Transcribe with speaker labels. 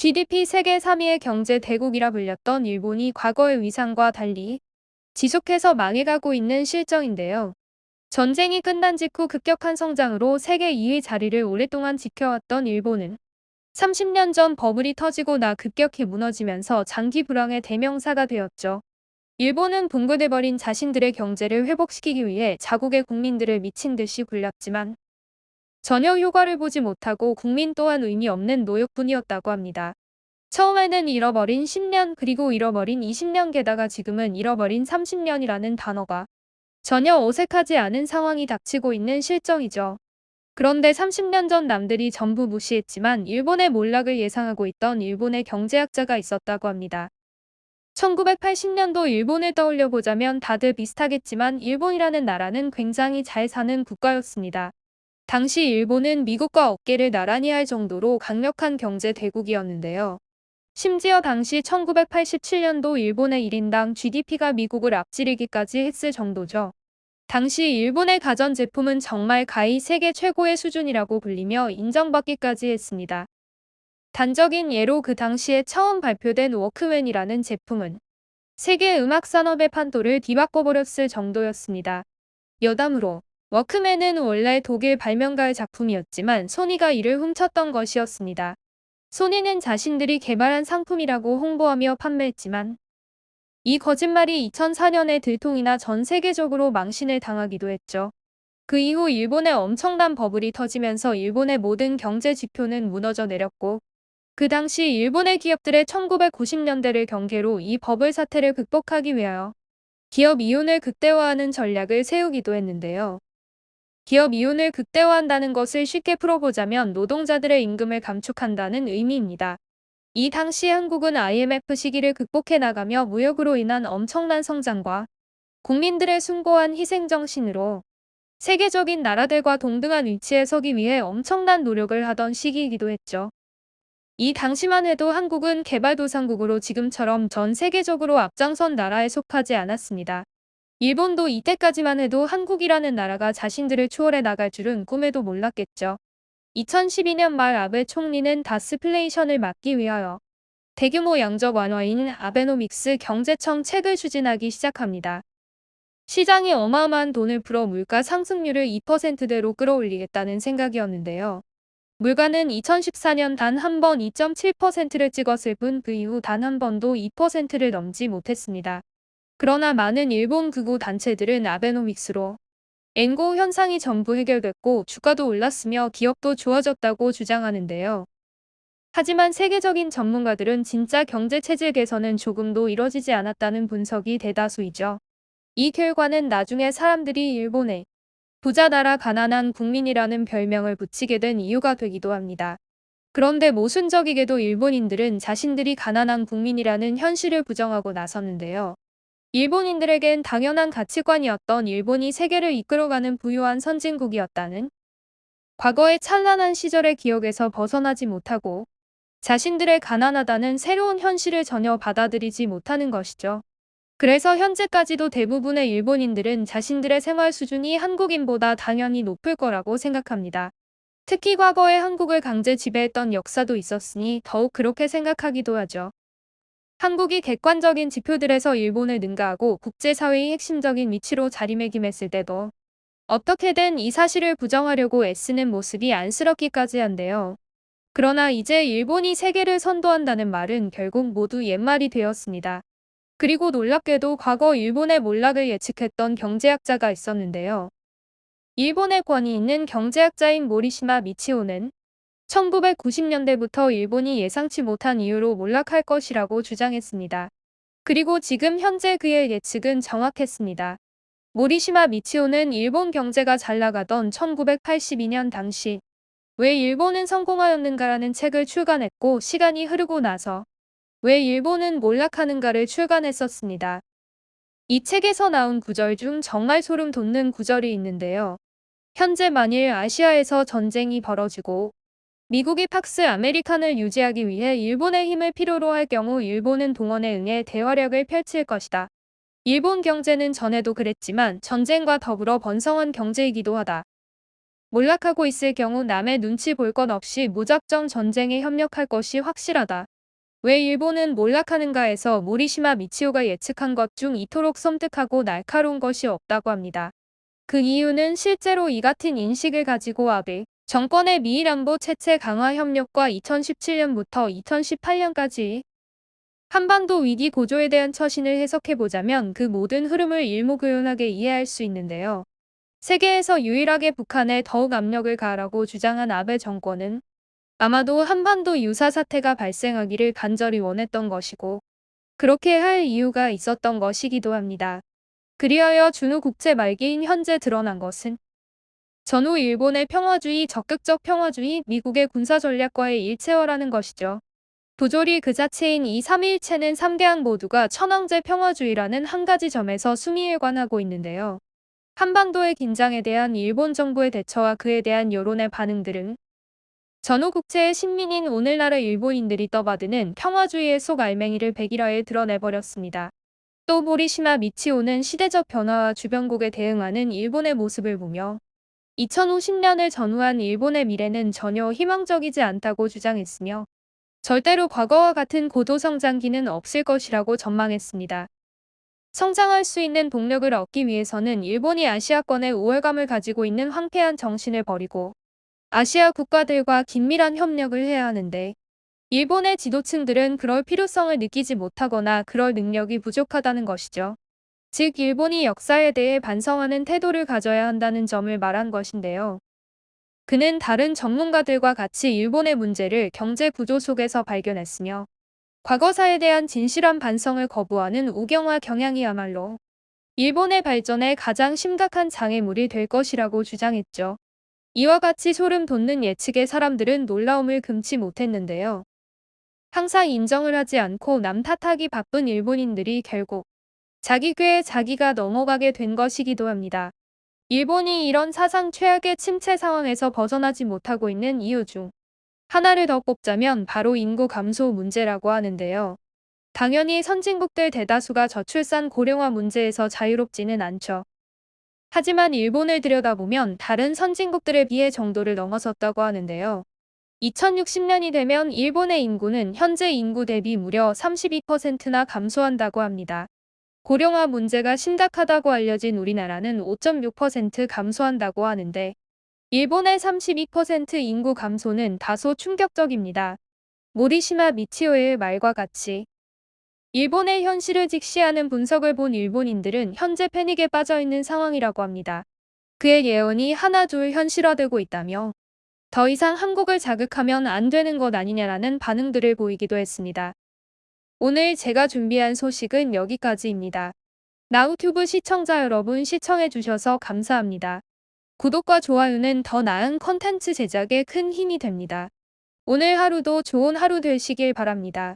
Speaker 1: GDP 세계 3위의 경제 대국이라 불렸던 일본이 과거의 위상과 달리 지속해서 망해가고 있는 실정인데요. 전쟁이 끝난 직후 급격한 성장으로 세계 2위 자리를 오랫동안 지켜왔던 일본은 30년 전 버블이 터지고 나 급격히 무너지면서 장기 불황의 대명사가 되었죠. 일본은 붕괴돼버린 자신들의 경제를 회복시키기 위해 자국의 국민들을 미친 듯이 굴렸지만 전혀 효과를 보지 못하고 국민 또한 의미 없는 노역뿐이었다고 합니다. 처음에는 잃어버린 10년 그리고 잃어버린 20년 게다가 지금은 잃어버린 30년이라는 단어가 전혀 어색하지 않은 상황이 닥치고 있는 실정이죠. 그런데 30년 전 남들이 전부 무시했지만 일본의 몰락을 예상하고 있던 일본의 경제학자가 있었다고 합니다. 1980년도 일본을 떠올려 보자면 다들 비슷하겠지만 일본이라는 나라는 굉장히 잘 사는 국가였습니다. 당시 일본은 미국과 어깨를 나란히 할 정도로 강력한 경제 대국이었는데요. 심지어 당시 1987년도 일본의 1인당 GDP가 미국을 앞지르기까지 했을 정도죠. 당시 일본의 가전제품은 정말 가히 세계 최고의 수준이라고 불리며 인정받기까지 했습니다. 단적인 예로 그 당시에 처음 발표된 워크맨이라는 제품은 세계 음악 산업의 판도를 뒤바꿔버렸을 정도였습니다. 여담으로 워크맨은 원래 독일 발명가의 작품이었지만 소니가 이를 훔쳤던 것이었습니다. 소니는 자신들이 개발한 상품이라고 홍보하며 판매했지만 이 거짓말이 2004년에 들통이나 전 세계적으로 망신을 당하기도 했죠. 그 이후 일본의 엄청난 버블이 터지면서 일본의 모든 경제 지표는 무너져 내렸고 그 당시 일본의 기업들의 1990년대를 경계로 이 버블 사태를 극복하기 위하여 기업 이윤을 극대화하는 전략을 세우기도 했는데요. 기업 이윤을 극대화한다는 것을 쉽게 풀어보자면 노동자들의 임금을 감축한다는 의미입니다. 이 당시 한국은 IMF 시기를 극복해 나가며 무역으로 인한 엄청난 성장과 국민들의 숭고한 희생정신으로 세계적인 나라들과 동등한 위치에 서기 위해 엄청난 노력을 하던 시기이기도 했죠. 이 당시만 해도 한국은 개발도상국으로 지금처럼 전 세계적으로 앞장선 나라에 속하지 않았습니다. 일본도 이때까지만 해도 한국이라는 나라가 자신들을 초월해 나갈 줄은 꿈에도 몰랐겠죠. 2012년 말 아베 총리는 다스플레이션을 막기 위하여 대규모 양적 완화인 아베노믹스 경제청 책을 추진하기 시작합니다. 시장이 어마어마한 돈을 풀어 물가 상승률을 2%대로 끌어올리겠다는 생각이었는데요. 물가는 2014년 단 한 번 2.7%를 찍었을 뿐 그 이후 단 한 번도 2%를 넘지 못했습니다. 그러나 많은 일본 극우 단체들은 아베노믹스로 엔고 현상이 전부 해결됐고 주가도 올랐으며 기업도 좋아졌다고 주장하는데요. 하지만 세계적인 전문가들은 진짜 경제 체질 개선은 조금도 이뤄지지 않았다는 분석이 대다수이죠. 이 결과는 나중에 사람들이 일본에 부자 나라 가난한 국민이라는 별명을 붙이게 된 이유가 되기도 합니다. 그런데 모순적이게도 일본인들은 자신들이 가난한 국민이라는 현실을 부정하고 나섰는데요. 일본인들에겐 당연한 가치관이었던 일본이 세계를 이끌어가는 부유한 선진국이었다는 과거의 찬란한 시절의 기억에서 벗어나지 못하고 자신들의 가난하다는 새로운 현실을 전혀 받아들이지 못하는 것이죠. 그래서 현재까지도 대부분의 일본인들은 자신들의 생활 수준이 한국인보다 당연히 높을 거라고 생각합니다. 특히 과거에 한국을 강제 지배했던 역사도 있었으니 더욱 그렇게 생각하기도 하죠. 한국이 객관적인 지표들에서 일본을 능가하고 국제사회의 핵심적인 위치로 자리매김했을 때도 어떻게든 이 사실을 부정하려고 애쓰는 모습이 안쓰럽기까지 한데요. 그러나 이제 일본이 세계를 선도한다는 말은 결국 모두 옛말이 되었습니다. 그리고 놀랍게도 과거 일본의 몰락을 예측했던 경제학자가 있었는데요. 일본의 권위 있는 경제학자인 모리시마 미치오는 1990년대부터 일본이 예상치 못한 이유로 몰락할 것이라고 주장했습니다. 그리고 지금 현재 그의 예측은 정확했습니다. 모리시마 미치오는 일본 경제가 잘 나가던 1982년 당시 왜 일본은 성공하였는가라는 책을 출간했고 시간이 흐르고 나서 왜 일본은 몰락하는가를 출간했었습니다. 이 책에서 나온 구절 중 정말 소름 돋는 구절이 있는데요. 현재 만일 아시아에서 전쟁이 벌어지고 미국이 팍스 아메리칸을 유지하기 위해 일본의 힘을 필요로 할 경우 일본은 동원에 응해 대화력을 펼칠 것이다. 일본 경제는 전에도 그랬지만 전쟁과 더불어 번성한 경제이기도 하다. 몰락하고 있을 경우 남의 눈치 볼 것 없이 무작정 전쟁에 협력할 것이 확실하다. 왜 일본은 몰락하는가에서 모리시마 미치오가 예측한 것 중 이토록 섬뜩하고 날카로운 것이 없다고 합니다. 그 이유는 실제로 이 같은 인식을 가지고 아베 정권의 미일 안보 체체 강화 협력과 2017년부터 2018년까지 한반도 위기 고조에 대한 처신을 해석해보자면 그 모든 흐름을 일목요연하게 이해할 수 있는데요. 세계에서 유일하게 북한에 더욱 압력을 가하라고 주장한 아베 정권은 아마도 한반도 유사 사태가 발생하기를 간절히 원했던 것이고 그렇게 할 이유가 있었던 것이기도 합니다. 그리하여 준후 국제 말기인 현재 드러난 것은 전후 일본의 평화주의, 적극적 평화주의, 미국의 군사전략과의 일체화라는 것이죠. 부조리 그 자체인 이 삼위일체는 3개항 모두가 천황제 평화주의라는 한 가지 점에서 수미일관하고 있는데요. 한반도의 긴장에 대한 일본 정부의 대처와 그에 대한 여론의 반응들은 전후 국제의 신민인 오늘날의 일본인들이 떠받드는 평화주의의 속알맹이를 백일화에 드러내버렸습니다. 또 모리시마 미치오는 시대적 변화와 주변국에 대응하는 일본의 모습을 보며 2050년을 전후한 일본의 미래는 전혀 희망적이지 않다고 주장했으며 절대로 과거와 같은 고도성장기는 없을 것이라고 전망했습니다. 성장할 수 있는 동력을 얻기 위해서는 일본이 아시아권의 우월감을 가지고 있는 황폐한 정신을 버리고 아시아 국가들과 긴밀한 협력을 해야 하는데 일본의 지도층들은 그럴 필요성을 느끼지 못하거나 그럴 능력이 부족하다는 것이죠. 즉 일본이 역사에 대해 반성하는 태도를 가져야 한다는 점을 말한 것인데요. 그는 다른 전문가들과 같이 일본의 문제를 경제 구조 속에서 발견했으며 과거사에 대한 진실한 반성을 거부하는 우경화 경향이야말로 일본의 발전에 가장 심각한 장애물이 될 것이라고 주장했죠. 이와 같이 소름 돋는 예측에 사람들은 놀라움을 금치 못했는데요. 항상 인정을 하지 않고 남 탓하기 바쁜 일본인들이 결국 자기 꾀에 자기가 넘어가게 된 것이기도 합니다. 일본이 이런 사상 최악의 침체 상황에서 벗어나지 못하고 있는 이유 중 하나를 더 꼽자면 바로 인구 감소 문제라고 하는데요. 당연히 선진국들 대다수가 저출산 고령화 문제에서 자유롭지는 않죠. 하지만 일본을 들여다보면 다른 선진국들에 비해 정도를 넘어섰다고 하는데요. 2060년이 되면 일본의 인구는 현재 인구 대비 무려 32%나 감소한다고 합니다. 고령화 문제가 심각하다고 알려진 우리나라는 5.6% 감소한다고 하는데 일본의 32% 인구 감소는 다소 충격적입니다. 모리시마 미치오의 말과 같이 일본의 현실을 직시하는 분석을 본 일본인들은 현재 패닉에 빠져있는 상황이라고 합니다. 그의 예언이 하나둘 현실화되고 있다며 더 이상 한국을 자극하면 안 되는 것 아니냐라는 반응들을 보이기도 했습니다. 오늘 제가 준비한 소식은 여기까지입니다. 나우튜브 시청자 여러분 시청해주셔서 감사합니다. 구독과 좋아요는 더 나은 컨텐츠 제작에 큰 힘이 됩니다. 오늘 하루도 좋은 하루 되시길 바랍니다.